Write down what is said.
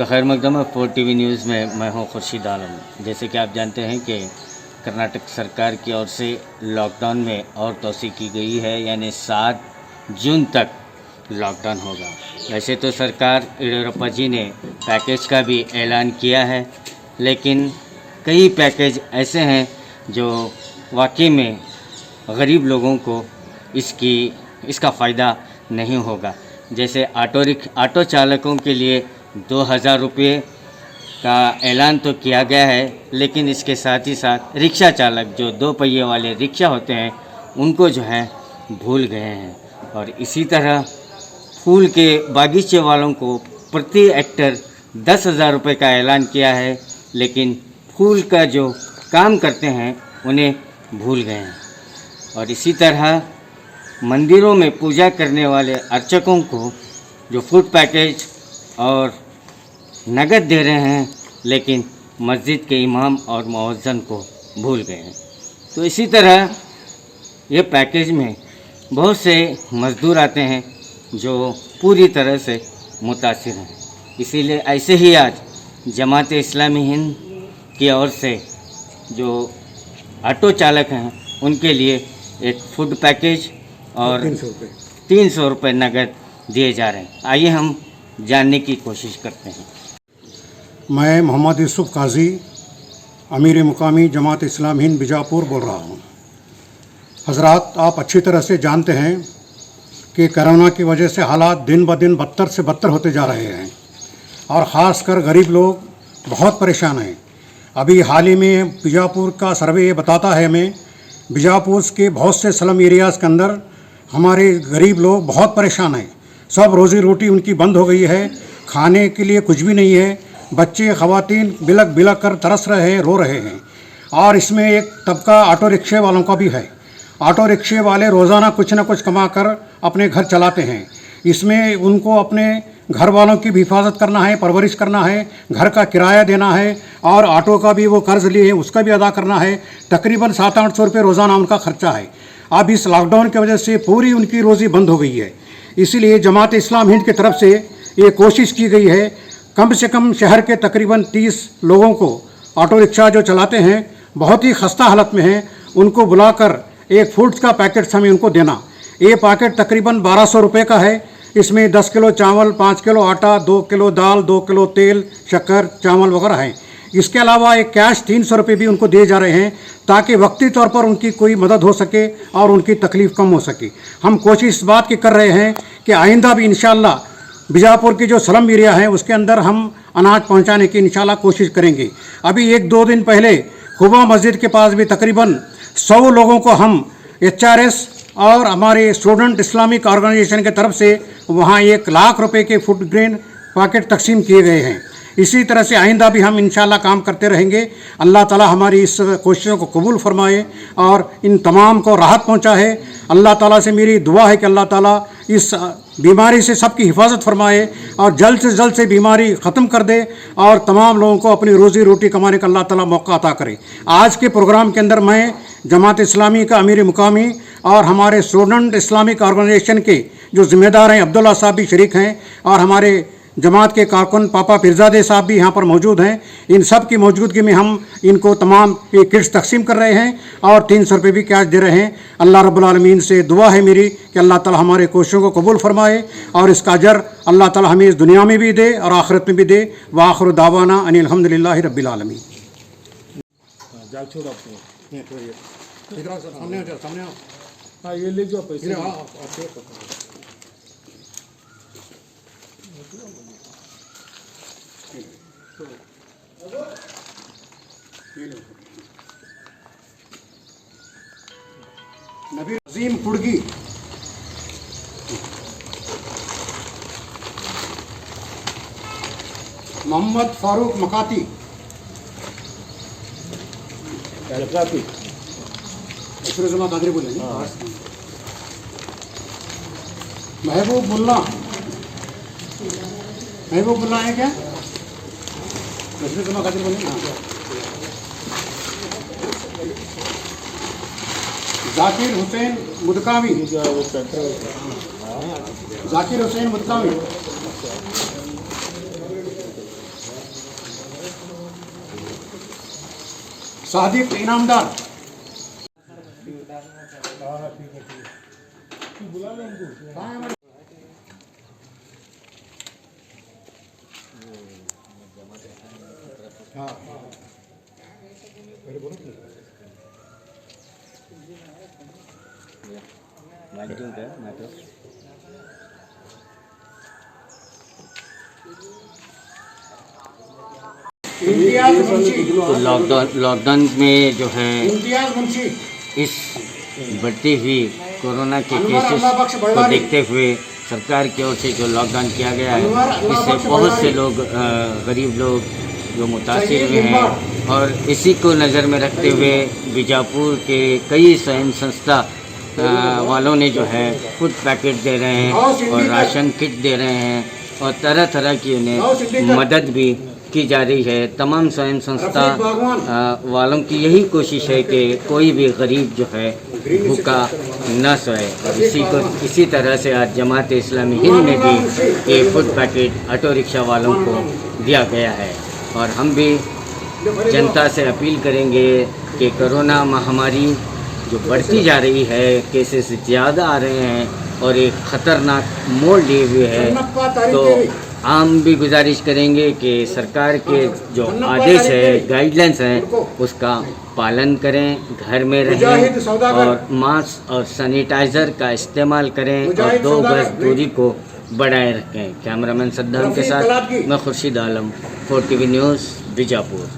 आपका खैर मकदम है 4 टीवी न्यूज़ में। मैं हूं खुर्शीद आलम। जैसे कि आप जानते हैं कि कर्नाटक सरकार की ओर से लॉकडाउन में और तोसी की गई है, यानी 7 जून तक लॉकडाउन होगा। वैसे तो सरकार येडियुरप्पा जी ने पैकेज का भी ऐलान किया है, लेकिन कई पैकेज ऐसे हैं जो वाकई में गरीब लोगों को इसका फ़ायदा नहीं होगा। जैसे ऑटो चालकों के लिए 2000 रुपये का ऐलान तो किया गया है, लेकिन इसके साथ ही साथ रिक्शा चालक जो 2 पहिए वाले रिक्शा होते हैं उनको जो है भूल गए हैं। और इसी तरह फूल के बागीचे वालों को प्रति हेक्टर 10,000 रुपये का ऐलान किया है, लेकिन फूल का जो काम करते हैं उन्हें भूल गए हैं। और इसी तरह मंदिरों में पूजा करने वाले अर्चकों को जो फूड पैकेज और नगद दे रहे हैं, लेकिन मस्जिद के इमाम और मुअज्जिन को भूल गए हैं। तो इसी तरह ये पैकेज में बहुत से मज़दूर आते हैं जो पूरी तरह से मुतासिर हैं। इसीलिए ऐसे ही आज जमात इस्लामी हिंद की ओर से जो ऑटो चालक हैं उनके लिए एक फूड पैकेज और 300 रुपये नगद दिए जा रहे हैं। आइए हम जानने की कोशिश करते हैं। मैं मोहम्मद यूसुफ काजी अमीर मुकामी जमात इस्लामी हिंद बीजापुर बोल रहा हूँ। हज़रात, आप अच्छी तरह से जानते हैं कि कोरोना की वजह से हालात दिन ब दिन बदतर से बदतर होते जा रहे हैं और ख़ास कर गरीब लोग बहुत परेशान हैं। अभी हाल ही में बीजापुर का सर्वे ये बताता है हमें, बीजापुर के बहुत से स्लम एरियाज़ के अंदर हमारे गरीब लोग बहुत परेशान हैं। सब रोज़ी रोटी उनकी बंद हो गई है, खाने के लिए कुछ भी नहीं है। बच्चे ख़वातीन बिलक बिलक कर तरस रहे हैं, रो रहे हैं। और इसमें एक तबका ऑटो रिक्शे वालों का भी है। ऑटो रिक्शे वाले रोज़ाना कुछ न कुछ कमा कर अपने घर चलाते हैं। इसमें उनको अपने घर वालों की भी हिफाजत करना है, परवरिश करना है, घर का किराया देना है और ऑटो का भी वो कर्ज़ लिए हैं उसका भी अदा करना है। तकरीबन 700-800 रुपये रोज़ाना उनका खर्चा है। अब इस लॉकडाउन की वजह से पूरी उनकी रोज़ी बंद हो गई है। इसीलिए जमात इस्लाम हिंद की तरफ से ये कोशिश की गई है, कम से कम शहर के तकरीबन 30 लोगों को ऑटो रिक्शा जो चलाते हैं बहुत ही खस्ता हालत में हैं, उनको बुलाकर एक फूड्स का पैकेट हमें उनको देना। ये पैकेट तकरीबन 1200 रुपये का है। इसमें 10 किलो चावल, 5 किलो आटा, 2 किलो दाल, 2 किलो तेल, शक्कर, चावल वगैरह हैं। इसके अलावा एक कैश 300 रुपये भी उनको दिए जा रहे हैं ताकि वक्ती तौर पर उनकी कोई मदद हो सके और उनकी तकलीफ़ कम हो सके। हम कोशिश इस बात की कर रहे हैं कि आइंदा भी इंशाअल्लाह बीजापुर की जो स्लम एरिया है उसके अंदर हम अनाज पहुंचाने की इंशाअल्लाह कोशिश करेंगे। अभी 1-2 दिन पहले खुबा मस्जिद के पास भी तकरीबन 100 लोगों को हम HRS और हमारे स्टूडेंट इस्लामिक ऑर्गेनाइजेशन की तरफ से वहाँ 1 लाख रुपए के फूड ग्रेन पैकेट तकसीम किए गए हैं। इसी तरह से आइंदा भी हम इंशाअल्लाह काम करते रहेंगे। अल्लाह ताला हमारी इस कोशिशों को कबूल फरमाए और इन तमाम को राहत पहुँचाए। अल्लाह ताला से मेरी दुआ है कि अल्लाह ताला इस बीमारी से सबकी हिफाजत फरमाए और जल्द से बीमारी ख़त्म कर दे और तमाम लोगों को अपनी रोज़ी रोटी कमाने का अल्लाह ताला मौका अता करे। आज के प्रोग्राम के अंदर मैं जमात इस्लामी का अमीर मुकामी और हमारे स्टूडेंट इस्लामिक ऑर्गेनाइजेशन के जो ज़िम्मेदार हैं अब्दुल्ला साहब भी शरीक हैं और हमारे जमात के कारकुन पापा पिरजादे साहब भी यहाँ पर मौजूद हैं। इन सब की मौजूदगी में हम इनको तमाम किट्स तकसीम कर रहे हैं और 300 रुपये भी कैश दे रहे हैं। अल्लाह रब्बुल आलमीन से दुआ है मेरी कि अल्लाह ताला हमारे कोशिशों को कबूल फरमाए और इसका अजर अल्लाह ताला हमें इस दुनिया में भी दे और आखिरत में भी दे। व आखिर दावाना अनिल हम्दुलिल्लाहि रब्बिल आलमीन। नबी अजीम कुड़गी, मोहम्मद फारूक मकाती, कादरी बोले, महबूब मुल्ला है क्या? कादरी बोले। जाकिर हुसैन मुदकावी, सादिक इनामदार। इम्तियाज मुंशी। तो लॉकडाउन में जो है इम्तियाज मुंशी। इस बढ़ती हुई कोरोना के अनवर केसेस अल्लाह बख्श को बल्लारी। देखते हुए सरकार की ओर से जो लॉकडाउन किया गया है, अनवर अल्लाह इससे बख्श बहुत से बल्लारी। लोग गरीब लोग जो मुतासिर सईद हुए हैं, लिम्बाड़। और इसी को नज़र में रखते हुए बीजापुर के कई स्वयं संस्था वालों ने जो है फूड पैकेट दे रहे हैं और राशन किट दे रहे हैं और तरह तरह की उन्हें मदद भी की जा रही है। तमाम स्वयं संस्था वालों की यही कोशिश है कि कोई भी गरीब जो है भूखा न सोए। और इसी तरह से आज जमात इस्लामी हिंद में भी ये फूड पैकेट ऑटो रिक्शा वालों को दिया गया है। और हम भी जनता से अपील करेंगे कि कोरोना महामारी जो बढ़ती जा रही है, केसेस ज़्यादा आ रहे हैं और एक ख़तरनाक मोड़ लिए हुए है, तो आम भी गुजारिश करेंगे कि सरकार के जो आदेश है, गाइडलाइंस हैं, उसका पालन करें, घर में रहें और मास्क और सैनिटाइज़र का इस्तेमाल करें और 2 गज दूरी को बढ़ाए रखें। कैमरामैन सद्दाम के साथ मैं खुर्शीद आलम, 4 TV न्यूज़ बीजापुर।